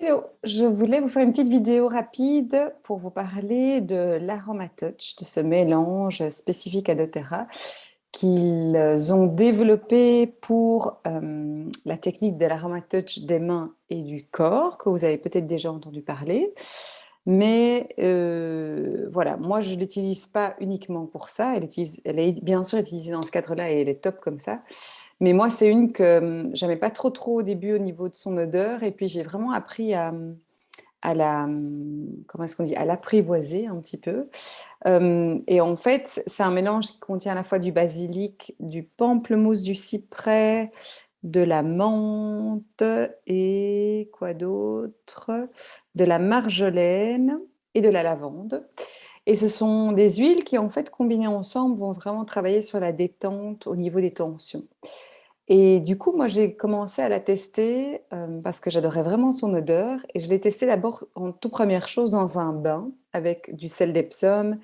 Hello, je voulais vous faire une petite vidéo rapide pour vous parler de l'AromaTouch, de ce mélange spécifique à doTERRA qu'ils ont développé pour la technique de l'AromaTouch des mains et du corps, que vous avez peut-être déjà entendu parler. Mais voilà, moi je ne l'utilise pas uniquement pour ça. Elle est bien sûr utilisée dans ce cadre-là et elle est top comme ça. Mais moi, c'est une que j'aimais pas trop au début au niveau de son odeur. Et puis, j'ai vraiment appris à comment est-ce qu'on dit, à l'apprivoiser un petit peu. Et en fait, c'est un mélange qui contient à la fois du basilic, du pamplemousse, du cyprès, de la menthe et quoi d'autre? De la marjolaine et de la lavande. Et ce sont des huiles qui, en fait, combinées ensemble, vont vraiment travailler sur la détente au niveau des tensions. Et du coup, moi, j'ai commencé à la tester parce que j'adorais vraiment son odeur. Et je l'ai testée d'abord en toute première chose dans un bain avec du sel d'Epsom,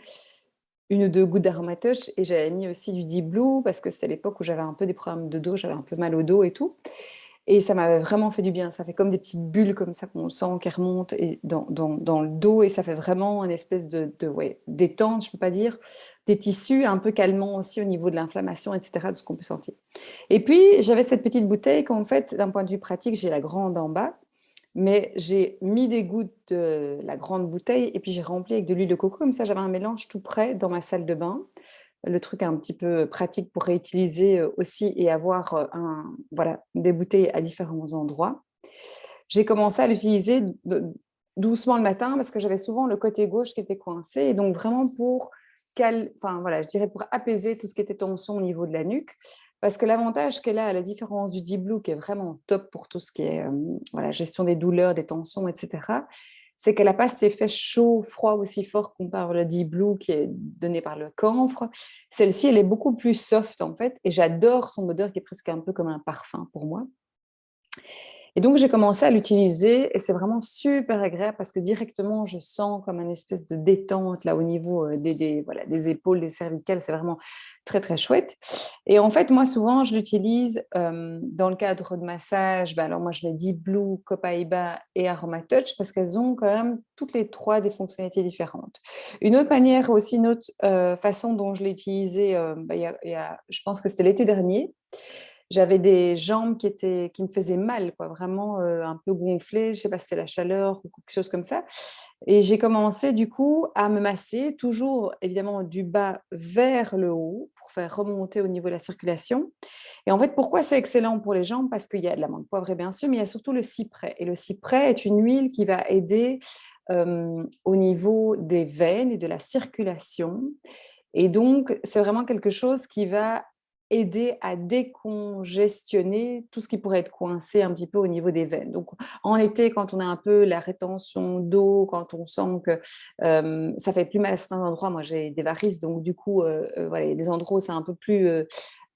une ou deux gouttes d'Aromatouch et j'avais mis aussi du Deep Blue parce que c'était l'époque où j'avais un peu des problèmes de dos, j'avais un peu mal au dos et tout. Et ça m'avait vraiment fait du bien. Ça fait comme des petites bulles comme ça qu'on sent qui remontent et dans le dos et ça fait vraiment une espèce ouais, détente, je peux pas dire, des tissus un peu calmants aussi au niveau de l'inflammation, etc., de ce qu'on peut sentir. Et puis, j'avais cette petite bouteille qu'en fait, d'un point de vue pratique, j'ai la grande en bas, mais j'ai mis des gouttes de la grande bouteille et puis j'ai rempli avec de l'huile de coco. Comme ça, j'avais un mélange tout prêt dans ma salle de bain. Le truc un petit peu pratique pour réutiliser aussi et avoir voilà, des bouteilles à différents endroits. J'ai commencé à l'utiliser doucement le matin parce que j'avais souvent le côté gauche qui était coincé. Et donc, vraiment enfin, voilà, je dirais pour apaiser tout ce qui était tension au niveau de la nuque. Parce que l'avantage qu'elle a, à la différence du Deep Blue, qui est vraiment top pour tout ce qui est voilà, gestion des douleurs, des tensions, etc., c'est qu'elle n'a pas cet effet chaud-froid aussi fort qu'on parle le Deep Blue qui est donné par le camphre. Celle-ci, elle est beaucoup plus soft en fait, et j'adore son odeur qui est presque un peu comme un parfum pour moi. Et donc, j'ai commencé à l'utiliser et c'est vraiment super agréable parce que directement, je sens comme une espèce de détente là au niveau voilà, des épaules, des cervicales. C'est vraiment très chouette. Et en fait, moi, souvent, je l'utilise dans le cadre de massage. Ben, alors, moi, je l'ai dit Blue, Copaiba et Aromatouch parce qu'elles ont quand même toutes les trois des fonctionnalités différentes. Une autre manière aussi, une autre façon dont je l'ai utilisé, je pense que c'était l'été dernier. J'avais des jambes qui me faisaient mal, quoi, vraiment un peu gonflées. Je ne sais pas si c'était la chaleur ou quelque chose comme ça. Et j'ai commencé du coup à me masser, toujours évidemment du bas vers le haut pour faire remonter au niveau de la circulation. Et en fait, pourquoi c'est excellent pour les jambes? Parce qu'il y a de l'amande poivrée bien sûr, mais il y a surtout le cyprès. Et le cyprès est une huile qui va aider au niveau des veines et de la circulation. Et donc, c'est vraiment quelque chose qui va aider à décongestionner tout ce qui pourrait être coincé un petit peu au niveau des veines. Donc, en été, quand on a un peu la rétention d'eau, quand on sent que ça fait plus mal à certains endroits, moi j'ai des varices, donc du coup, voilà, il y a des endroits où c'est un peu plus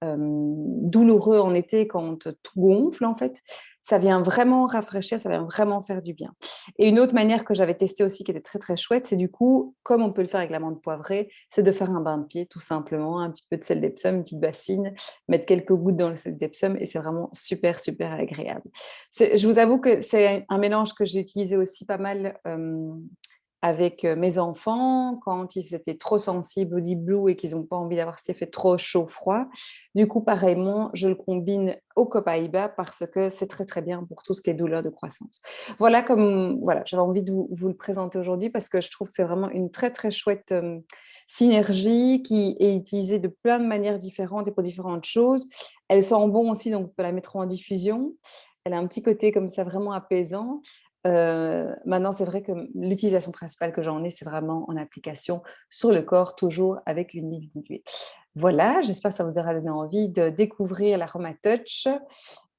douloureux en été quand tout gonfle en fait, ça vient vraiment rafraîchir, ça vient vraiment faire du bien. Et une autre manière que j'avais testée aussi qui était très chouette, c'est du coup, comme on peut le faire avec l'amande poivrée, c'est de faire un bain de pied tout simplement, un petit peu de sel d'Epsom, une petite bassine, mettre quelques gouttes dans le sel d'Epsom et c'est vraiment super agréable. Je vous avoue que c'est un mélange que j'ai utilisé aussi pas mal avec mes enfants quand ils étaient trop sensibles au Deep Blue et qu'ils n'ont pas envie d'avoir cet effet trop chaud-froid. Du coup, pareillement, je le combine au Copaiba parce que c'est très bien pour tout ce qui est douleur de croissance. Voilà, j'avais envie de vous le présenter aujourd'hui parce que je trouve que c'est vraiment une très chouette synergie qui est utilisée de plein de manières différentes et pour différentes choses. Elle sent bon aussi, donc on peut la mettre en diffusion. Elle a un petit côté comme ça vraiment apaisant. Maintenant, c'est vrai que l'utilisation principale que j'en ai, c'est vraiment en application sur le corps, toujours avec une huile diluée. Voilà, j'espère que ça vous aura donné envie de découvrir l'AromaTouch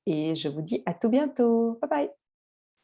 et je vous dis à tout bientôt. Bye bye.